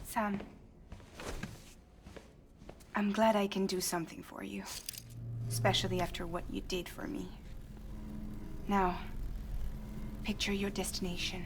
Sam, I'm glad I can do something for you, especially after what you did for me. Now, picture your destination.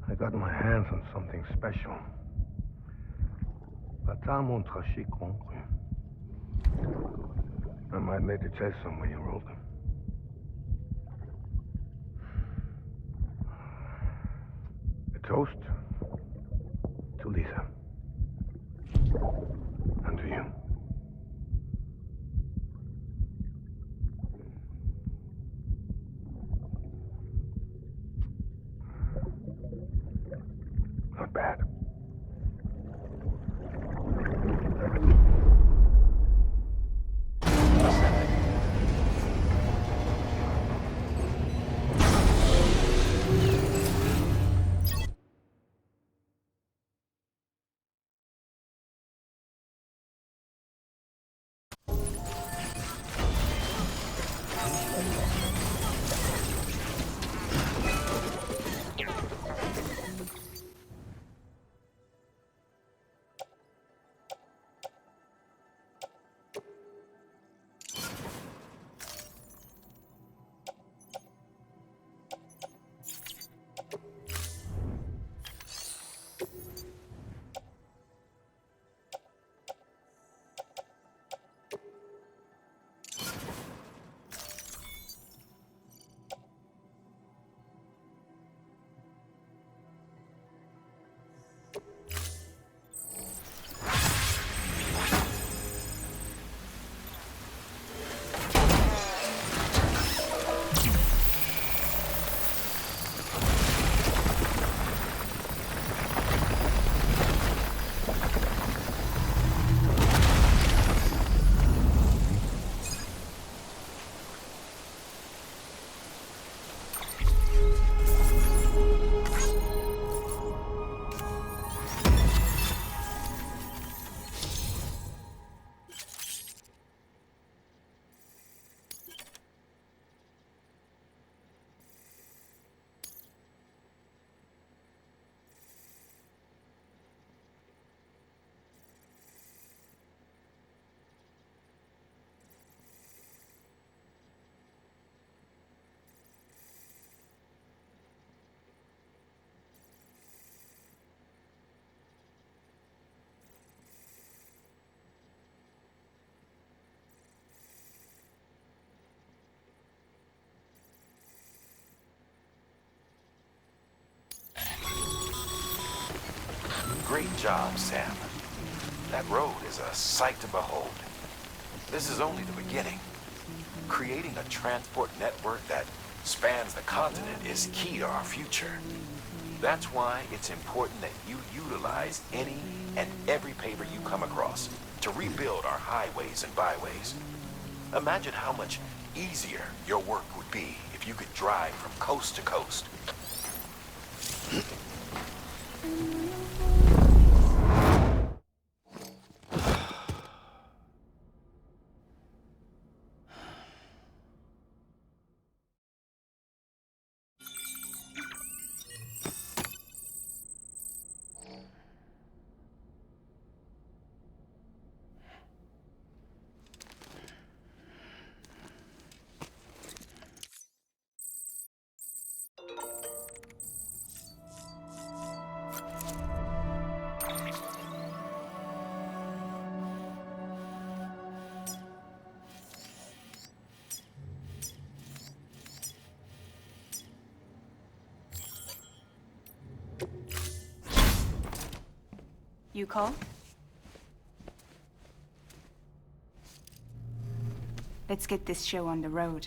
I got my hands on something special. Pata mon traché concru. I might later test some when you roll them. A toast to Lisa. And to you. Not bad. Great job, Sam. That road is a sight to behold. This is only the beginning. Creating a transport network that spans the continent is key to our future. That's why it's important that you utilize any and every paper you come across to rebuild our highways and byways. Imagine how much easier your work would be if you could drive from coast to coast. You call? Let's get this show on the road.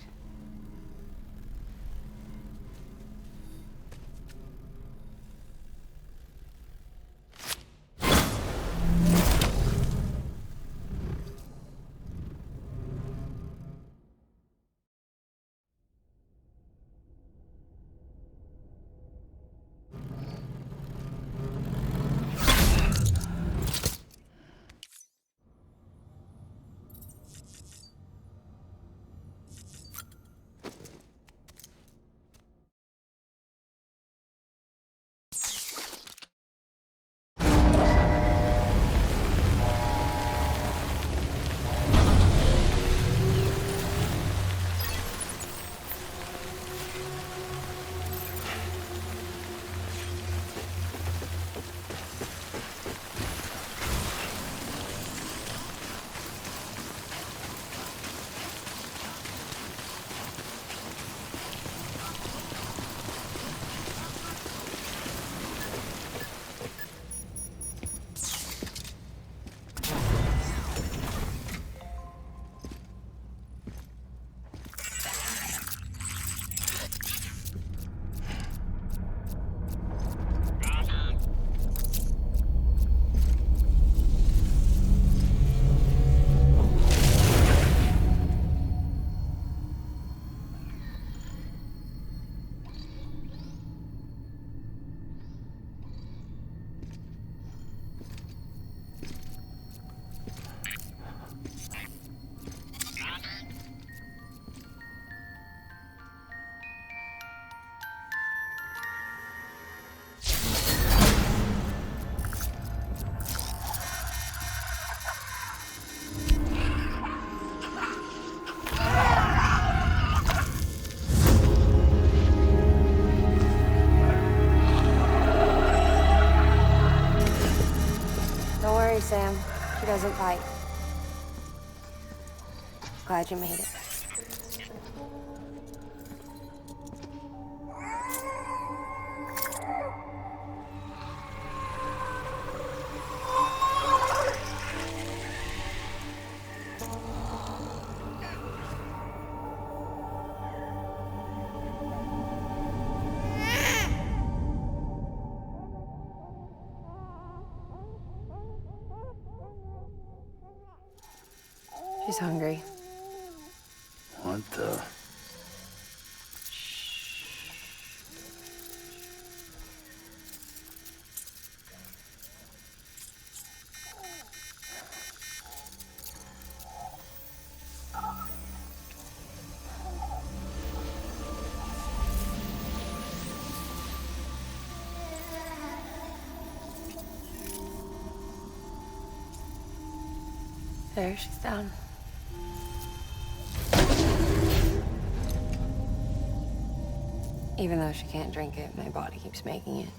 Sam. She doesn't bite. Glad you made it. She's hungry. What the? There, she's down. Even though she can't drink it, my body keeps making it.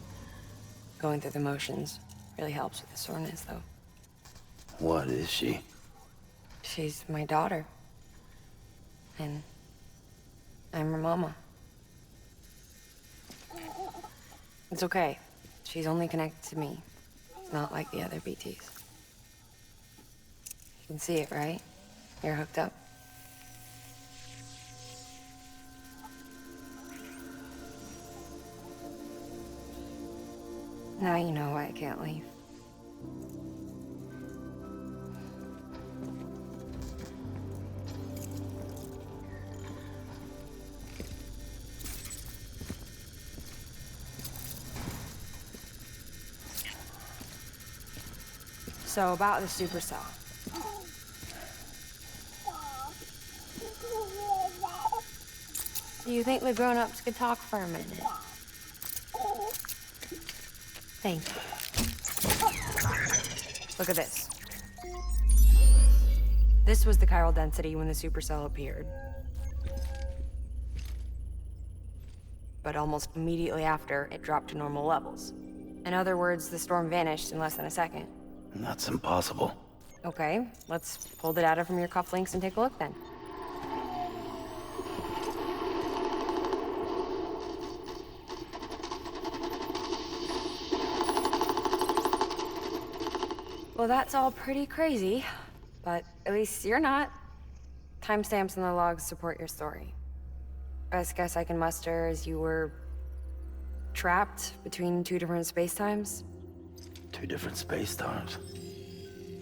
Going through the motions really helps with the soreness, though. What is she? She's my daughter. And I'm her mama. It's okay. She's only connected to me. Not like the other BTs. You can see it, right? You're hooked up. Now you know why I can't leave. So about the supercell. Do you think the grown-ups could talk for a minute? Thank you. Look at this. This was the chiral density when the supercell appeared. But almost immediately after, it dropped to normal levels. In other words, the storm vanished in less than a second. That's impossible. Okay, let's pull the data from your cufflinks and take a look then. So that's all pretty crazy, but at least you're not. Timestamps in the logs support your story. Best guess I can muster is you were trapped between two different spacetimes. Two different space times.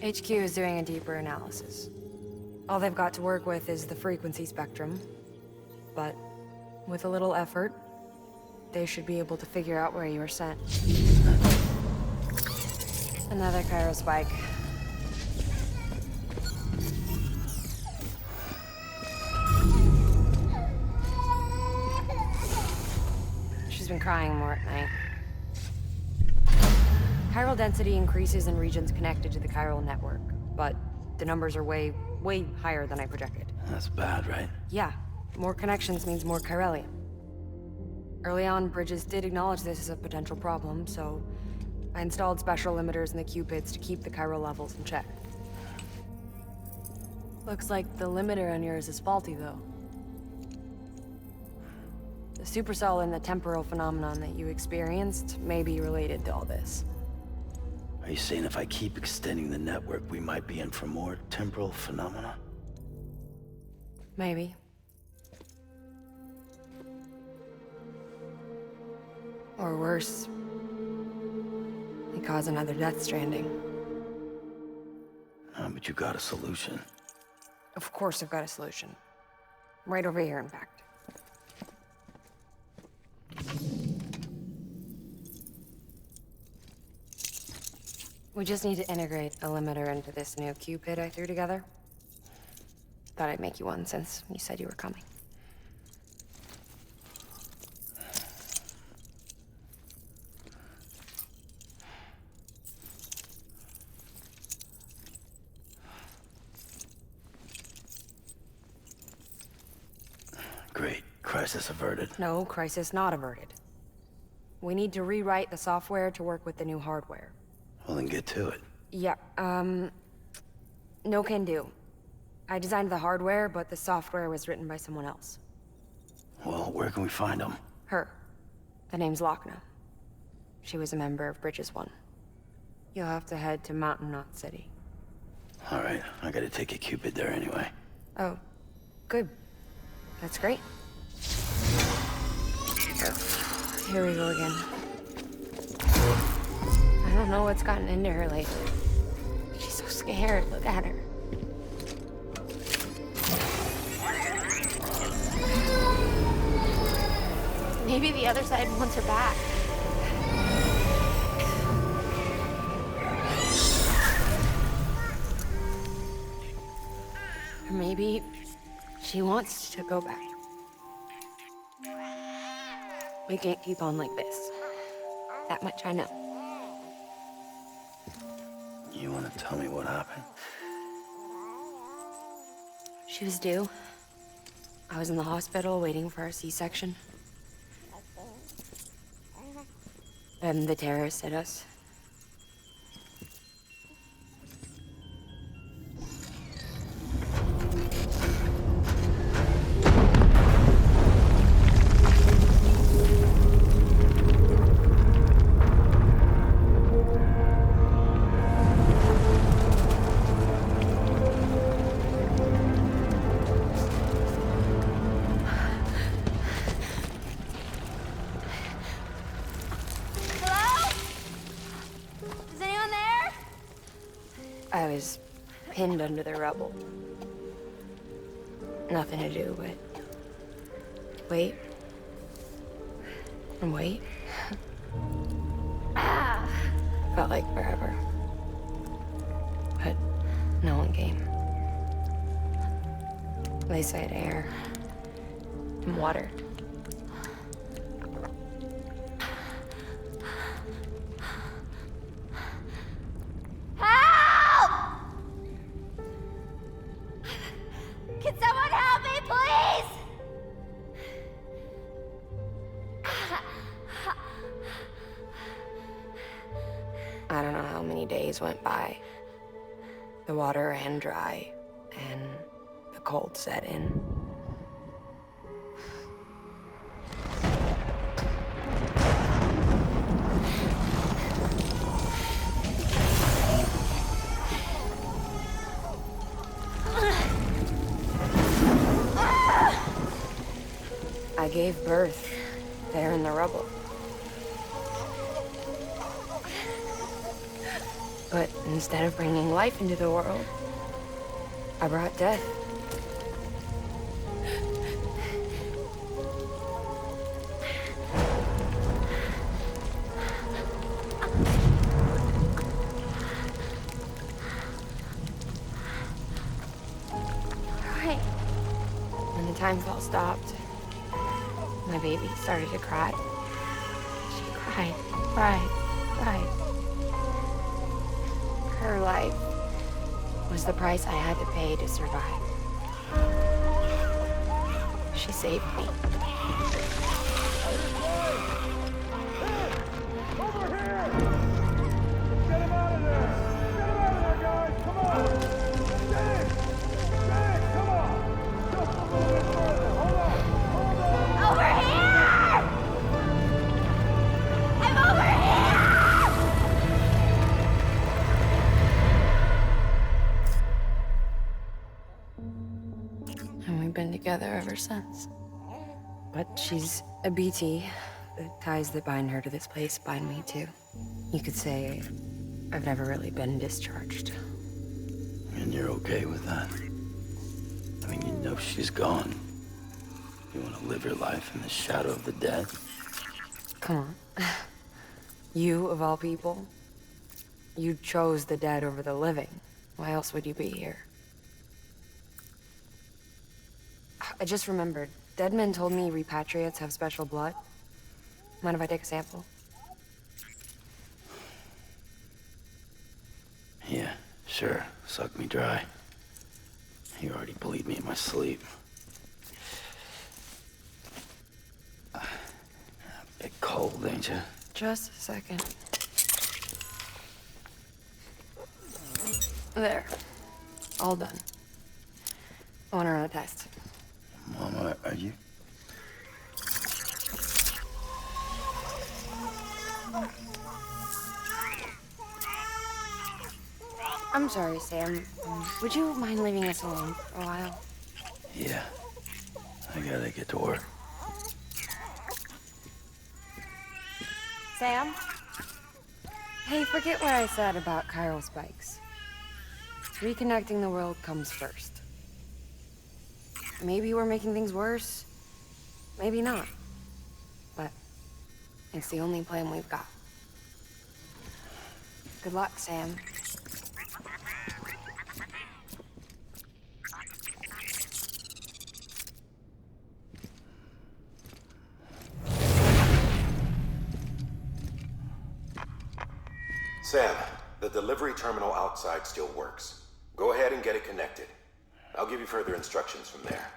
HQ is doing a deeper analysis. All they've got to work with is the frequency spectrum, but with a little effort, they should be able to figure out where you were sent. Another chiral spike. She's been crying more at night. Chiral density increases in regions connected to the chiral network, but the numbers are way higher than I projected. That's bad, right? Yeah, more connections means more chiralium. Early on, Bridges did acknowledge this as a potential problem, so I installed special limiters in the Cupids to keep the chiral levels in check. Looks like the limiter on yours is faulty, though. The supercell and the temporal phenomenon that you experienced may be related to all this. Are you saying if I keep extending the network, we might be in for more temporal phenomena? Maybe. Or worse, we cause another death stranding. But you got a solution. Of course I've got a solution. Right over here, in fact. We just need to integrate a limiter into this new Cupid I threw together. Thought I'd make you one since you said you were coming. Great. Crisis averted. No, crisis not averted. We need to rewrite the software to work with the new hardware. Well, then get to it. Yeah, no can do. I designed the hardware, but the software was written by someone else. Well, where can we find them? Her. The name's Lochna. She was a member of Bridges 1. You'll have to head to Mountain Knot City. All right, I gotta take a Cupid there anyway. Oh, good. That's great. Here we go again. I don't know what's gotten into her lately. She's so scared. Look at her. Maybe the other side wants her back. Or maybe she wants to go back. We can't keep on like this. That much I know. You wanna tell me what happened? She was due. I was in the hospital waiting for a C-section. And the terrorists hit us. I was pinned under the rubble. Nothing to do but wait and wait. Felt like forever. But no one came. They said air and water. Can someone help me, please? I don't know how many days went by. The water ran dry, and the cold set in. gave birth there in the rubble. But instead of bringing life into the world, I brought death. When the time spell stopped, my baby started to cry. She cried, cried, cried. Her life was the price I had to pay to survive. She saved me. Over here! Get him out of there! Get him out of there, guys! Come on! Get it! Get it! Come on! Just a little bit further. Hold on! Hold on! Over here! I'm over here! And we've been together ever since. But she's a BT. The ties that bind her to this place bind me too. You could say I've never really been discharged. And you're okay with that? I mean, you know she's gone. You want to live your life in the shadow of the dead? Come on. You, of all people, you chose the dead over the living. Why else would you be here? I just remembered. Dead men told me repatriates have special blood. Mind if I take a sample? Yeah, sure. Suck me dry. You already bleed me in my sleep. Bit cold, ain't you? Just a second. There. All done. I want to run a test. Mama, are you? I'm sorry, Sam. Would you mind leaving us alone for a while? Yeah. I gotta get to work. Sam? Hey, forget what I said about chiral spikes. Reconnecting the world comes first. Maybe we're making things worse. Maybe not. But it's the only plan we've got. Good luck, Sam. Sam, the delivery terminal outside still works. Go ahead and get it connected. I'll give you further instructions from there.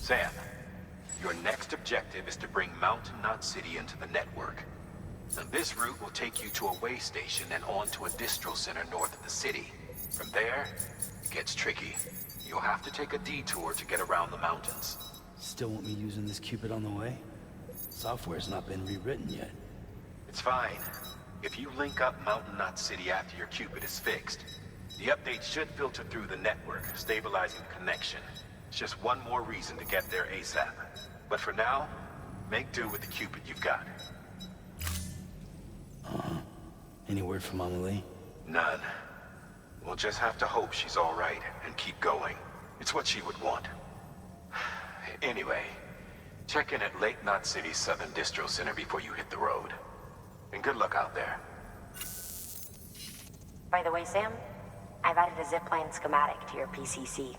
Sam, your next objective is to bring Mountain Knot City into the network. Now, this route will take you to a way station and on to a distro center north of the city. From there, it gets tricky. You'll have to take a detour to get around the mountains. Still want me using this Cupid on the way? Software's not been rewritten yet. It's fine. If you link up Mountain Knot City after your Cupid is fixed, the update should filter through the network, stabilizing the connection. It's just one more reason to get there ASAP. But for now, make do with the Cupid you've got. Any word from Mama Lee? None. We'll just have to hope she's all right and keep going. It's what she would want. Anyway, check in at Lake Knot City's Southern Distro Center before you hit the road. And good luck out there. By the way, Sam, I've added a zipline schematic to your PCC.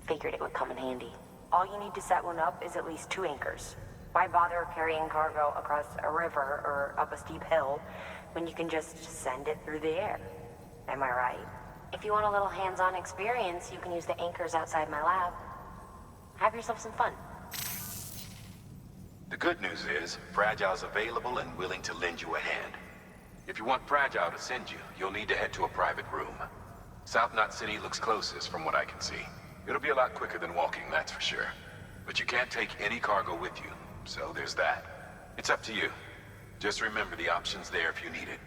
Figured it would come in handy. All you need to set one up is at least 2 anchors. Why bother carrying cargo across a river or up a steep hill when you can just send it through the air? Am I right? If you want a little hands-on experience, you can use the anchors outside my lab. Have yourself some fun. The good news is, Fragile's available and willing to lend you a hand. If you want Fragile to send you, you'll need to head to a private room. South Knot City looks closest from what I can see. It'll be a lot quicker than walking, that's for sure. But you can't take any cargo with you, so there's that. It's up to you. Just remember the option's there if you need it.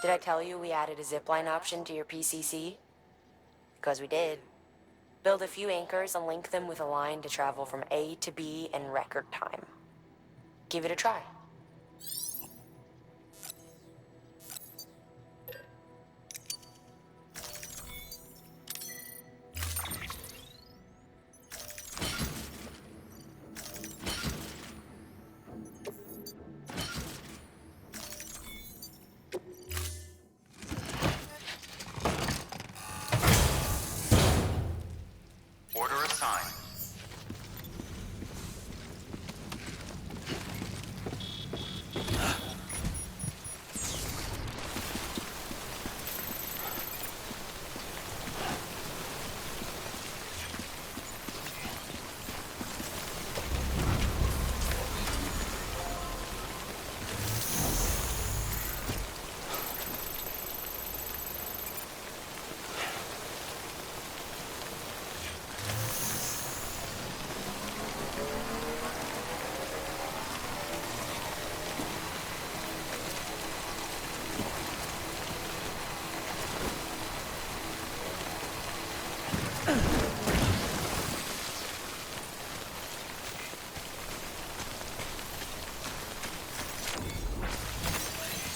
Did I tell you we added a zipline option to your PCC? Because we did. Build a few anchors and link them with a line to travel from A to B in record time. Give it a try. Order assigned.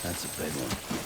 That's a big one.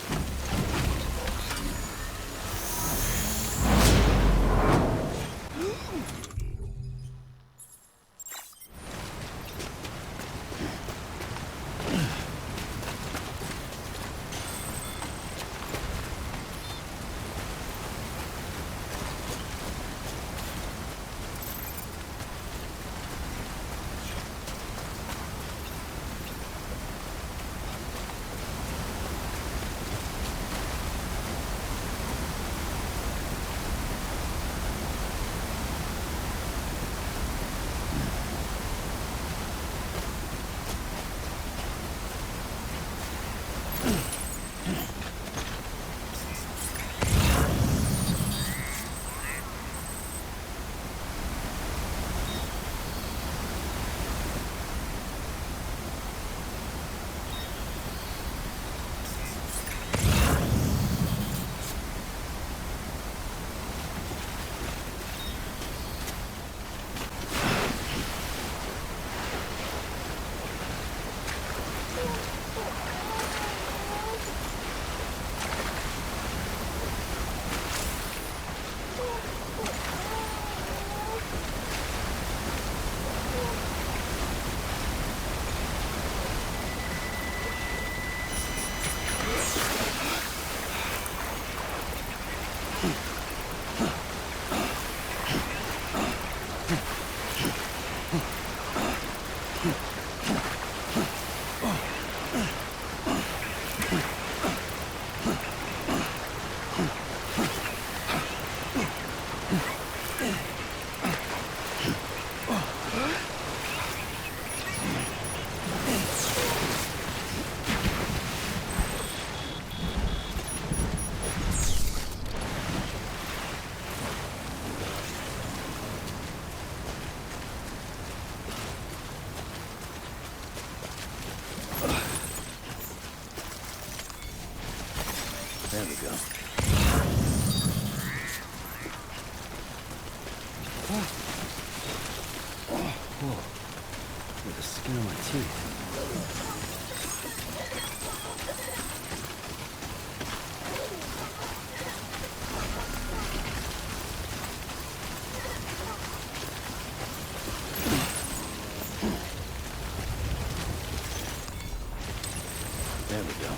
There we go. Whoa. Look at the skin of my teeth. There we go.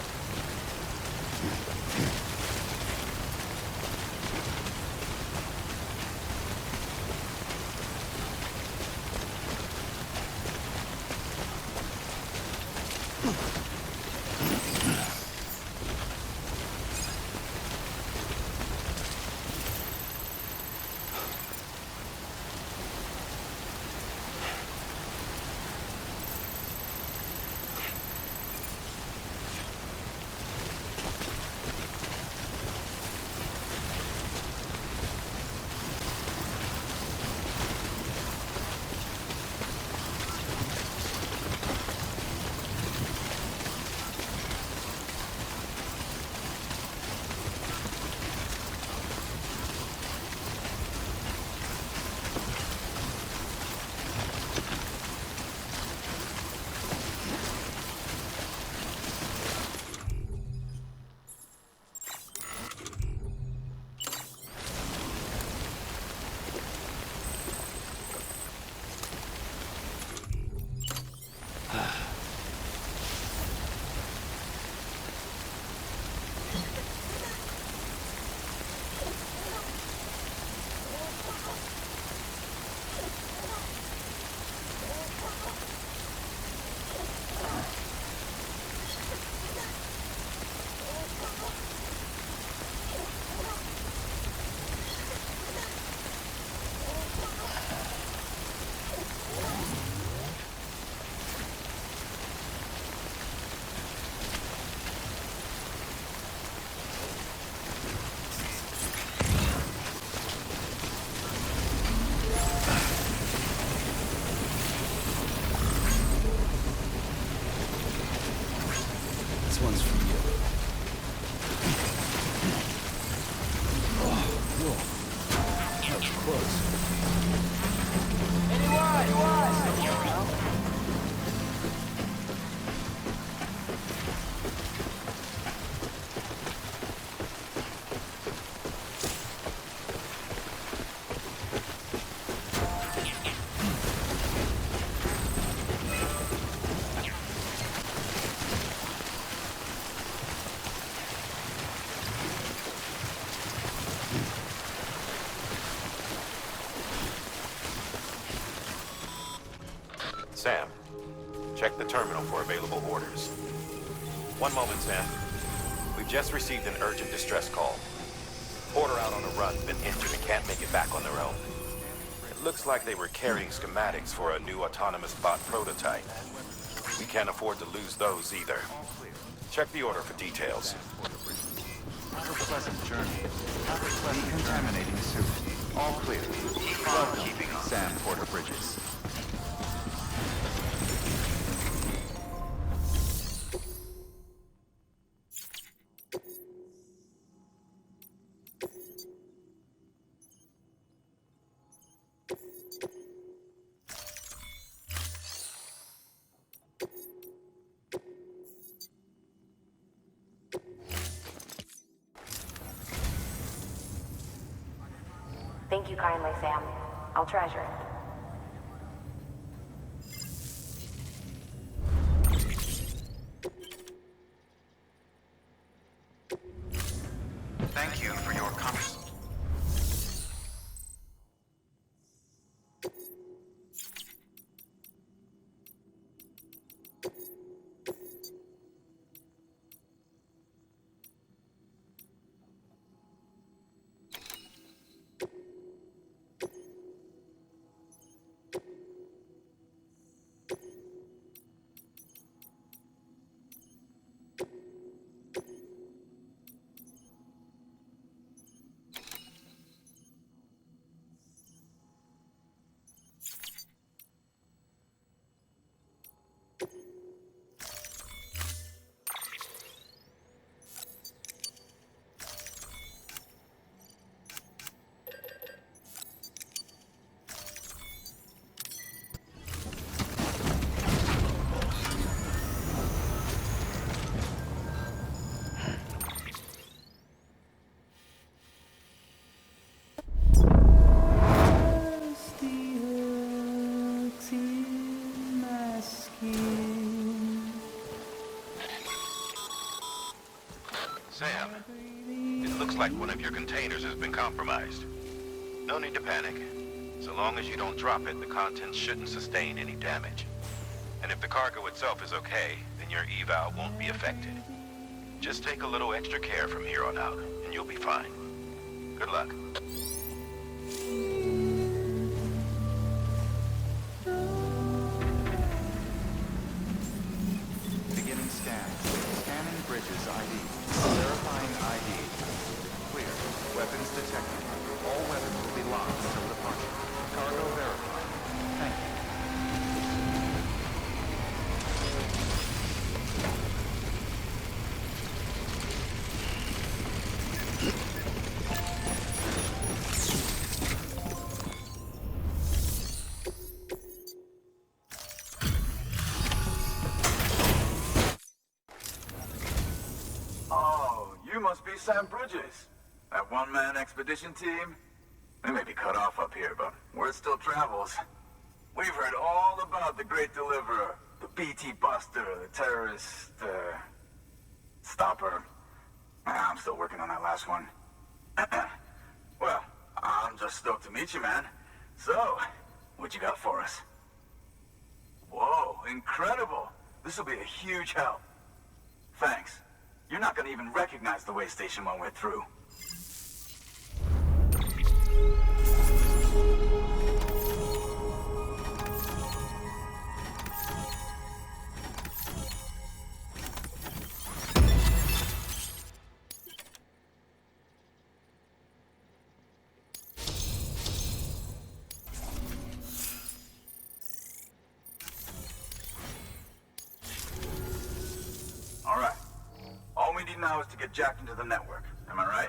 Sam, check the terminal for available orders. One moment, Sam. We've just received an urgent distress call. Porter out on a run's been injured and can't make it back on their own. It looks like they were carrying schematics for a new autonomous bot prototype. We can't afford to lose those either. Check the order for details. Have a pleasant journey. Decontaminating suit. All clear. Welcome, Sam Porter Bridges. Thank you kindly, Sam. I'll treasure it. Thank you for your contribution. Sam, it looks like one of your containers has been compromised. No need to panic. So long as you don't drop it, the contents shouldn't sustain any damage. And if the cargo itself is okay, then your eval won't be affected. Just take a little extra care from here on out, and you'll be fine. Good luck. Beginning scan. Scanning Bridges ID. Verifying ID. Clear. Weapons detected. All weapons will be locked until departure. Cargo verified. Thank you. Oh, you must be Sam Bridges. That one-man expedition team? They may be cut off up here, but word still travels. We've heard all about the Great Deliverer, the BT Buster, the terrorist, stopper. I'm still working on that last one. Well, I'm just stoked to meet you, man. So, what you got for us? Whoa, incredible. This will be a huge help. Thanks. You're not gonna even recognize the way Station 1 went through. All right. All we need now is to get jacked into the network. Am I right?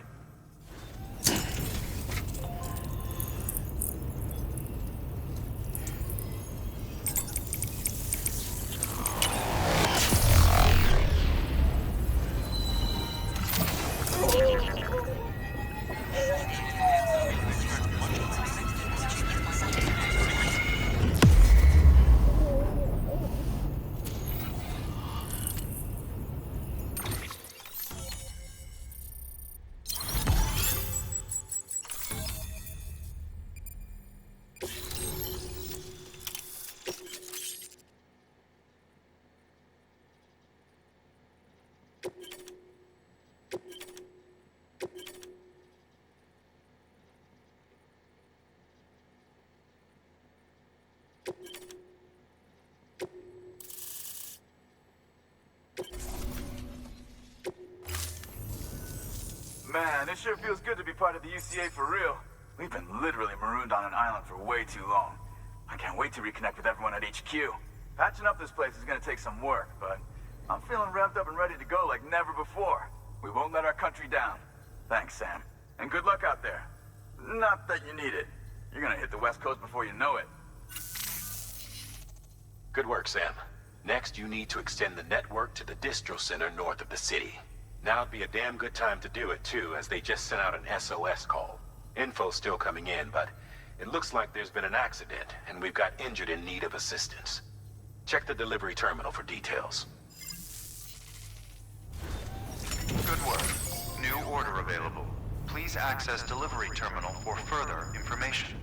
Man, it sure feels good to be part of the UCA for real. We've been literally marooned on an island for way too long. I can't wait to reconnect with everyone at HQ. Patching up this place is gonna take some work, but I'm feeling revved up and ready to go like never before. We won't let our country down. Thanks, Sam. And good luck out there. Not that you need it. You're gonna hit the West Coast before you know it. Good work, Sam. Next, you need to extend the network to the distro center north of the city. Now'd be a damn good time to do it, too, as they just sent out an SOS call. Info's still coming in, but it looks like there's been an accident, and we've got injured in need of assistance. Check the delivery terminal for details. Good work. New order available. Please access delivery terminal for further information.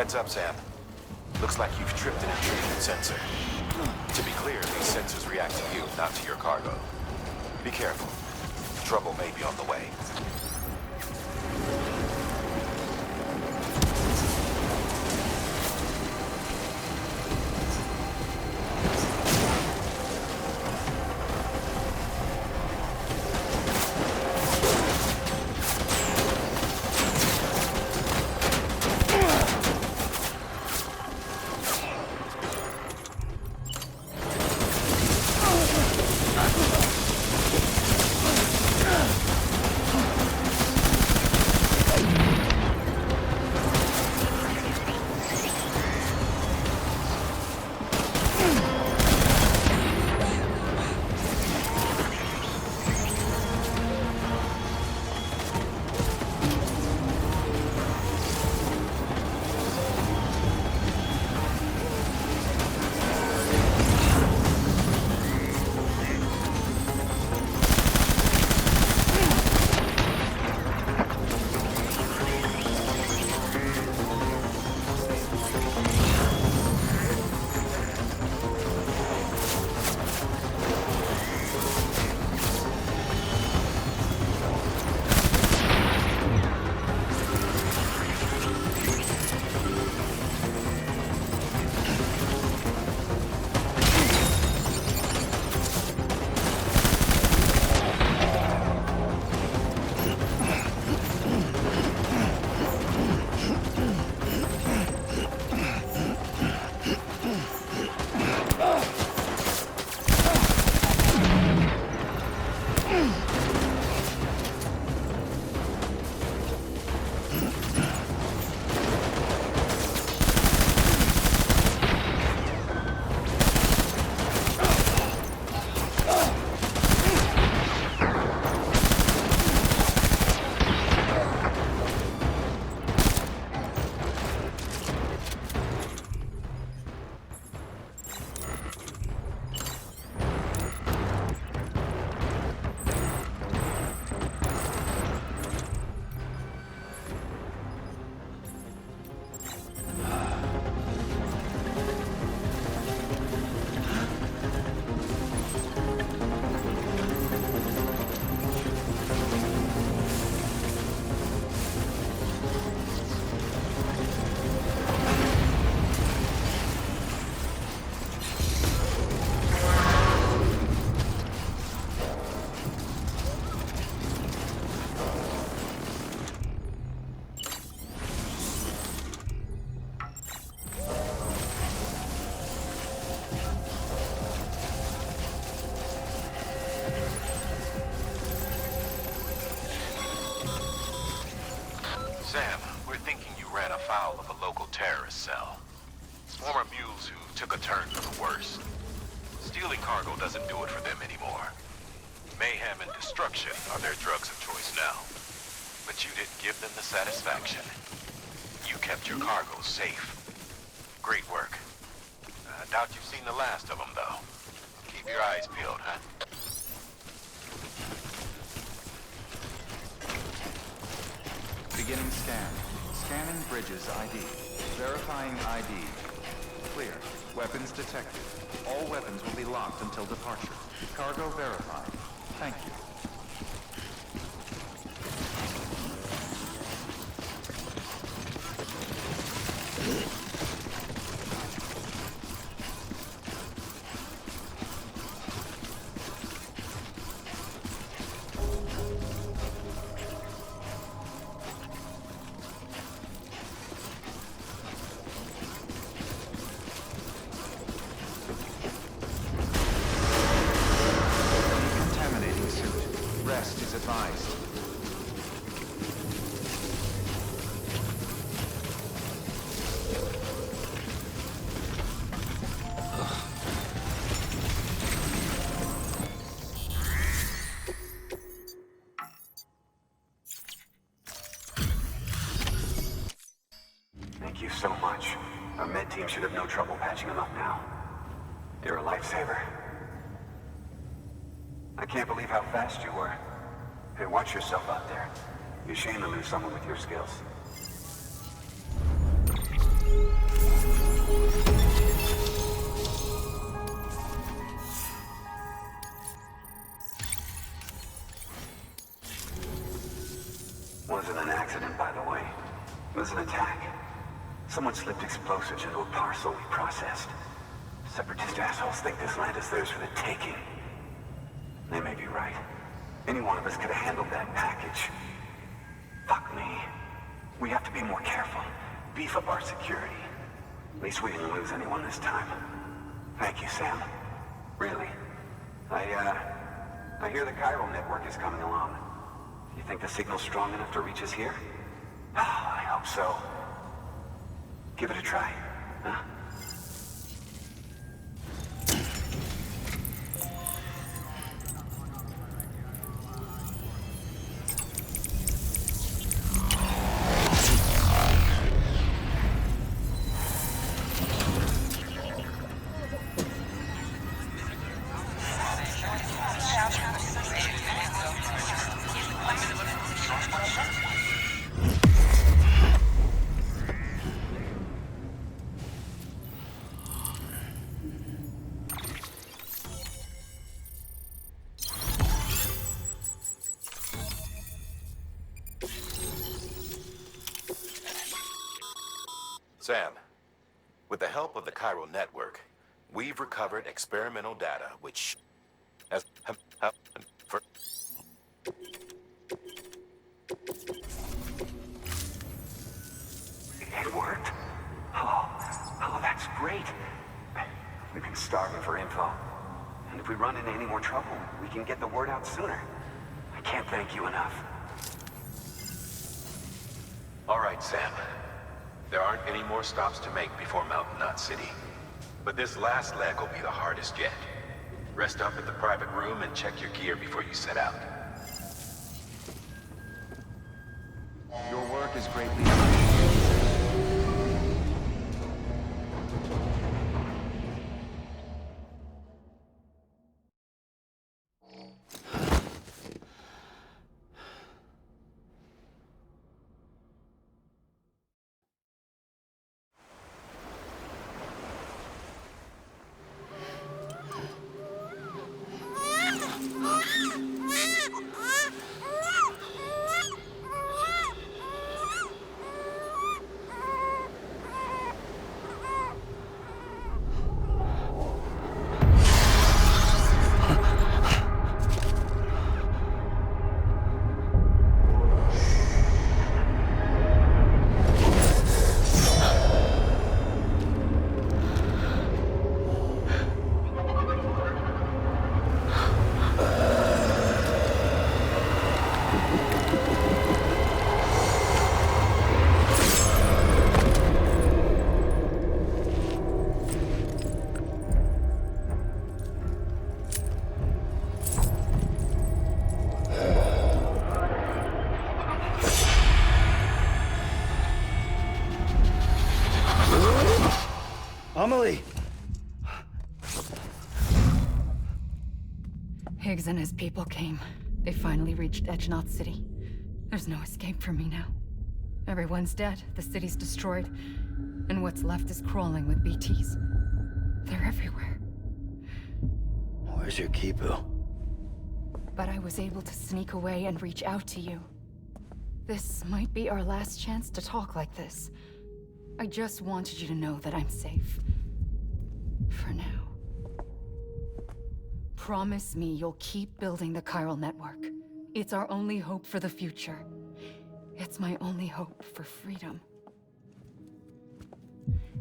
Heads up, Sam. Looks like you've tripped an intrusion sensor. To be clear, these sensors react to you, not to your cargo. Be careful. Trouble may be on the way. Sam, we're thinking you ran afoul of a local terrorist cell. Former mules who took a turn for the worse. Stealing cargo doesn't do it for them anymore. Mayhem and destruction are their drugs of choice now. But you didn't give them the satisfaction. You kept your cargo safe. Great work. I doubt you've seen the last of them, though. Keep your eyes peeled, huh? Beginning scan. Scanning bridges ID. Verifying ID. Clear. Weapons detected. All weapons will be locked until departure. Cargo verified. Thank you. advised. Thank you so much. Our med team should have no trouble patching him up now. You're a lifesaver. I can't believe how fast you were. Hey, watch yourself out there. You're ashamed to lose someone with your skills. Wasn't an accident, by the way. It was an attack. Someone slipped explosives into a parcel we processed. Separatist assholes think this land is theirs for the taking. They may be right. Any one of us could have handled that package. Fuck me. We have to be more careful. Beef up our security. At least we didn't lose anyone this time. Thank you, Sam. Really. I hear the chiral network is coming along. You think the signal's strong enough to reach us here? Oh, I hope so. Give it a try, huh? Sam, with the help of the chiral network, we've recovered experimental data which has for It worked? Oh, that's great. We've been starving for info. And if we run into any more trouble, we can get the word out sooner. I can't thank you enough. All right, Sam. There aren't any more stops to make before Mountain Knot City. But this last leg will be the hardest yet. Rest up at the private room and check your gear before you set out. Your work is greatly appreciated. Amelie! Higgs and his people came. They finally reached Edge Knot City. There's no escape for me now. Everyone's dead, the city's destroyed, and what's left is crawling with BTs. They're everywhere. Where's your Kipu? But I was able to sneak away and reach out to you. This might be our last chance to talk like this. I just wanted you to know that I'm safe. For now. Promise me you'll keep building the chiral network. It's our only hope for the future. It's my only hope for freedom.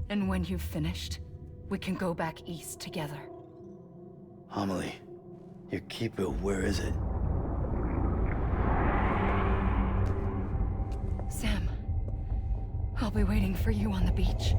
And when you've finished, we can go back east together. Amelie, your Kipu, where is it? I'll be waiting for you on the beach.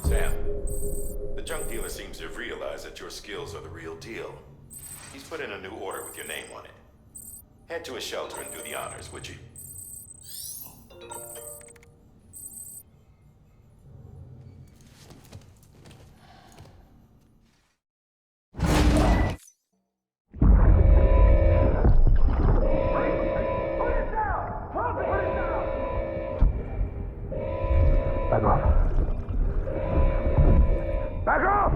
Sam, the junk dealer seems to have realized that your skills are the real deal. He's put in a new order with your name on it. Head to his shelter and do the honors, would you? Back off. Back off!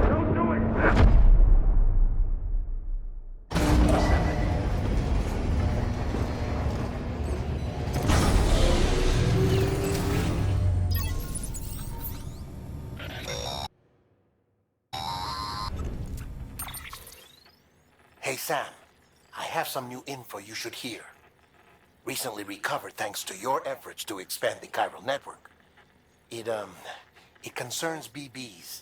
Don't do it! Hey, Sam. I have some new info you should hear. Recently recovered thanks to your efforts to expand the chiral network. It concerns BBs.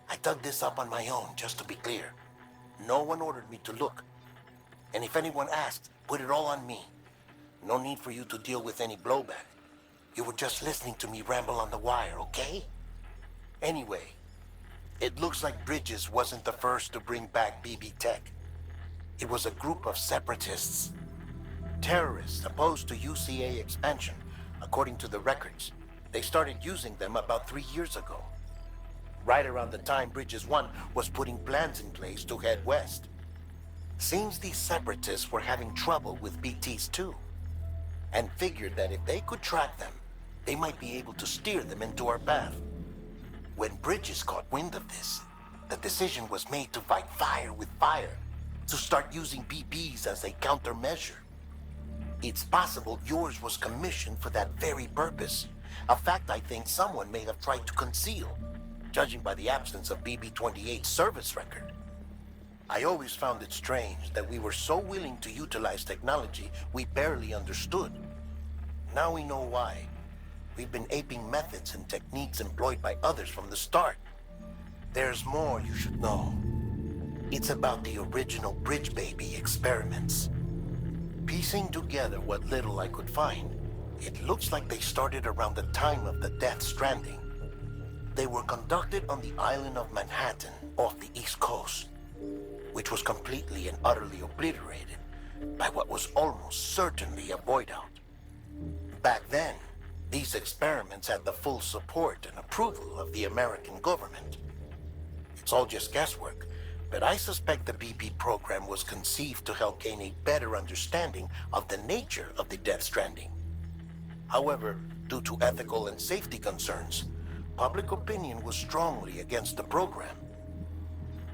I dug this up on my own, just to be clear. No one ordered me to look. And if anyone asked, put it all on me. No need for you to deal with any blowback. You were just listening to me ramble on the wire, okay? Anyway, it looks like Bridges wasn't the first to bring back BB tech. It was a group of separatists. Terrorists opposed to UCA expansion, according to the records. They started using them about 3 years ago. Right around the time Bridges 1 was putting plans in place to head west. Seems these separatists were having trouble with BTs too, and figured that if they could track them, they might be able to steer them into our path. When Bridges caught wind of this, the decision was made to fight fire with fire, to start using BBs as a countermeasure. It's possible yours was commissioned for that very purpose, a fact I think someone may have tried to conceal, judging by the absence of BB-28's service record. I always found it strange that we were so willing to utilize technology we barely understood. Now we know why. We've been aping methods and techniques employed by others from the start. There's more you should know. It's about the original Bridge Baby experiments. Piecing together what little I could find, it looks like they started around the time of the Death Stranding. They were conducted on the island of Manhattan off the East Coast, which was completely and utterly obliterated by what was almost certainly a void out. Back then, these experiments had the full support and approval of the American government. It's all just guesswork, but I suspect the BP program was conceived to help gain a better understanding of the nature of the Death Stranding. However, due to ethical and safety concerns, public opinion was strongly against the program.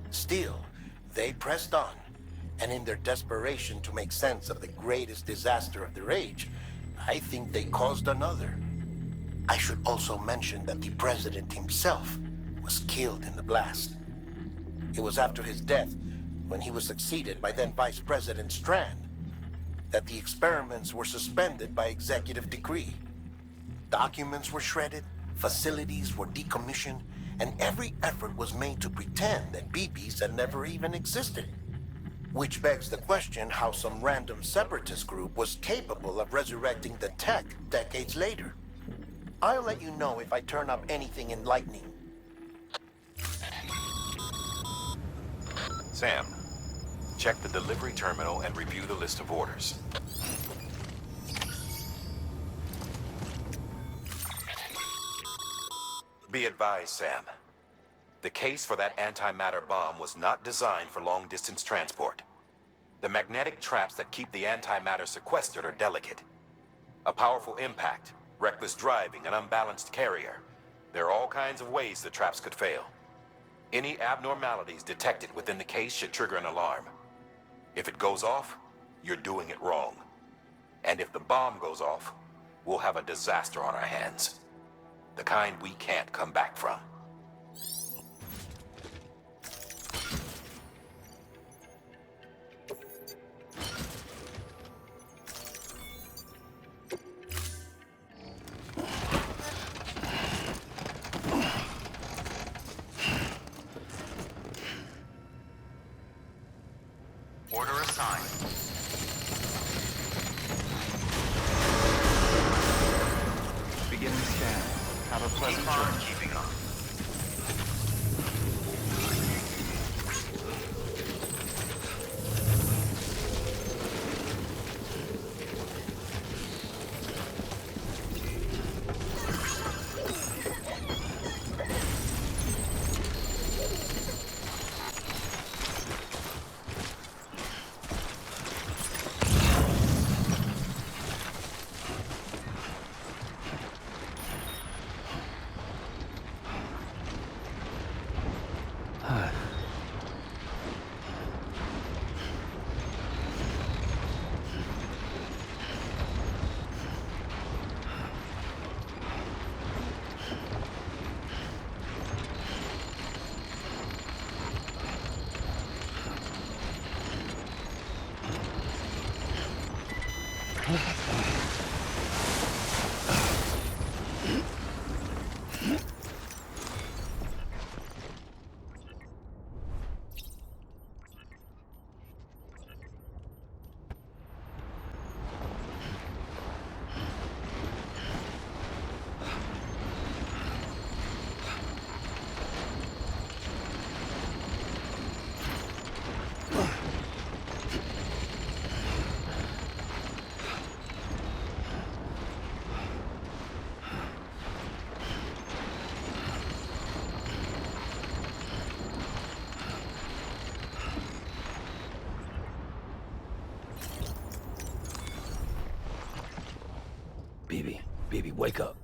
Still, they pressed on, and in their desperation to make sense of the greatest disaster of their age, I think they caused another. I should also mention that the president himself was killed in the blast. It was after his death, when he was succeeded by then Vice President Strand, that the experiments were suspended by executive decree. Documents were shredded, facilities were decommissioned, and every effort was made to pretend that BBs had never even existed. Which begs the question how some random separatist group was capable of resurrecting the tech decades later. I'll let you know if I turn up anything enlightening. Sam, check the delivery terminal and review the list of orders. Be advised, Sam. The case for that antimatter bomb was not designed for long-distance transport. The magnetic traps that keep the antimatter sequestered are delicate. A powerful impact, reckless driving, an unbalanced carrier. There are all kinds of ways the traps could fail. Any abnormalities detected within the case should trigger an alarm. If it goes off, you're doing it wrong. And if the bomb goes off, we'll have a disaster on our hands. The kind we can't come back from. Order assigned. Beginning scan. Have a pleasant journey. Keeping up. Baby, wake up.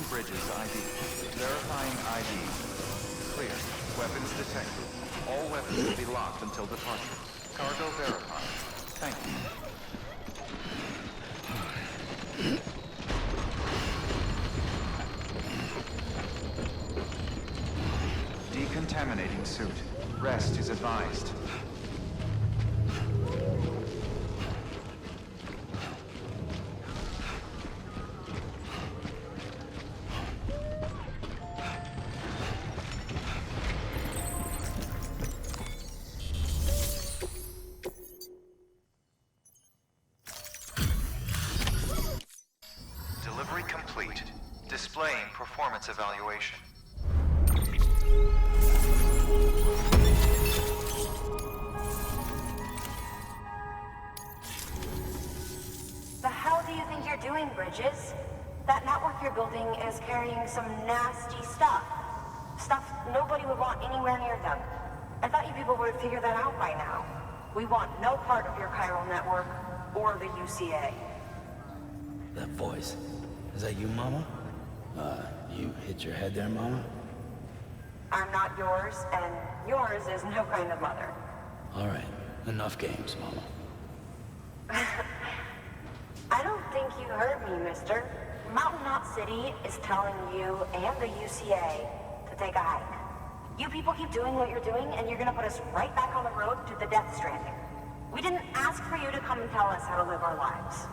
Bridges ID. Verifying ID. Clear. Weapons detected. All weapons will be locked until departure. Cargo verified. Thank you. decontaminating suit. Rest is advised. Delivery complete. Displaying performance evaluation. The hell do you think you're doing, Bridges? That network you're building is carrying some nasty stuff. Stuff nobody would want anywhere near them. I thought you people would figure that out by now. We want no part of your chiral network or the UCA. That voice. Is that you, Mama? You hit your head there, Mama? I'm not yours, and yours is no kind of mother. All right. Enough games, Mama. I don't think you heard me, mister. Mountain Knot City is telling you and the UCA to take a hike. You people keep doing what you're doing, and you're gonna put us right back on the road to the death stranding. We didn't ask for you to come and tell us how to live our lives.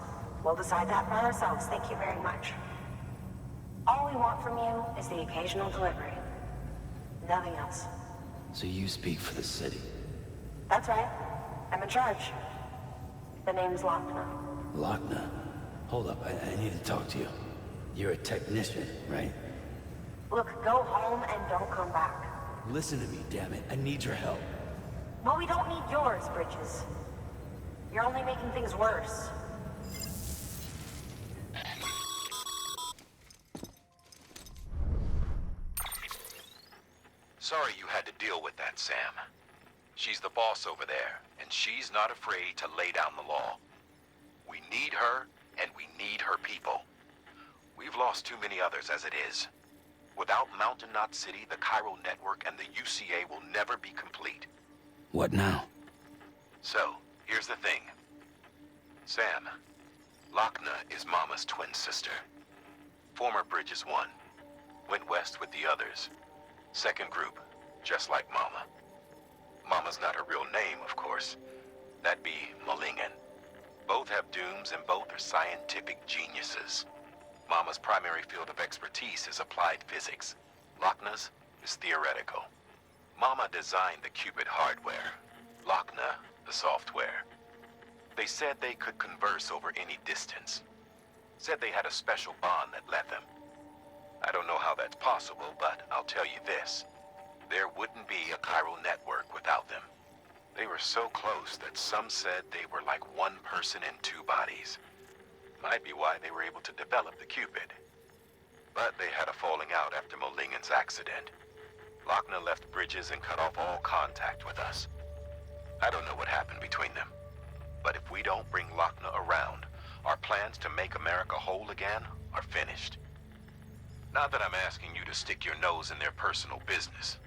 We'll decide that for ourselves, thank you very much. All we want from you is the occasional delivery. Nothing else. So you speak for the city? That's right. I'm in charge. The name's Lochner. Lochner? Hold up, I need to talk to you. You're a technician, right? Look, go home and don't come back. Listen to me, damn it. I need your help. Well, we don't need yours, Bridges. You're only making things worse. Sorry you had to deal with that, Sam. She's the boss over there, and she's not afraid to lay down the law. We need her, and we need her people. We've lost too many others as it is. Without Mountain Knot City, the chiral network and the UCA will never be complete. What now? So, here's the thing. Sam, Lochner is Mama's twin sister. Former Bridges 1. Went west with the others. Second group, just like Mama. Mama's not her real name, of course. That'd be Malingen. Both have dooms and both are scientific geniuses. Mama's primary field of expertise is applied physics. Lochner's is theoretical. Mama designed the Cupid hardware. Lochner, the software. They said they could converse over any distance. Said they had a special bond that led them. I don't know how that's possible, but I'll tell you this. There wouldn't be a chiral network without them. They were so close that some said they were like one person in two bodies. Might be why they were able to develop the Cupid. But they had a falling out after Molingen's accident. Lochner left Bridges and cut off all contact with us. I don't know what happened between them. But if we don't bring Lochner around, our plans to make America whole again are finished. Not that I'm asking you to stick your nose in their personal business.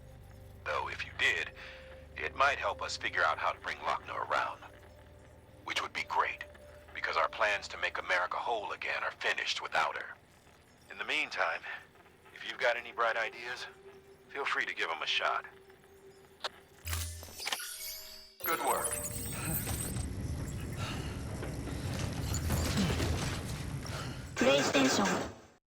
Though if you did, it might help us figure out how to bring Lochner around. Which would be great, because our plans to make America whole again are finished without her. In the meantime, if you've got any bright ideas, feel free to give them a shot. Good work. PlayStation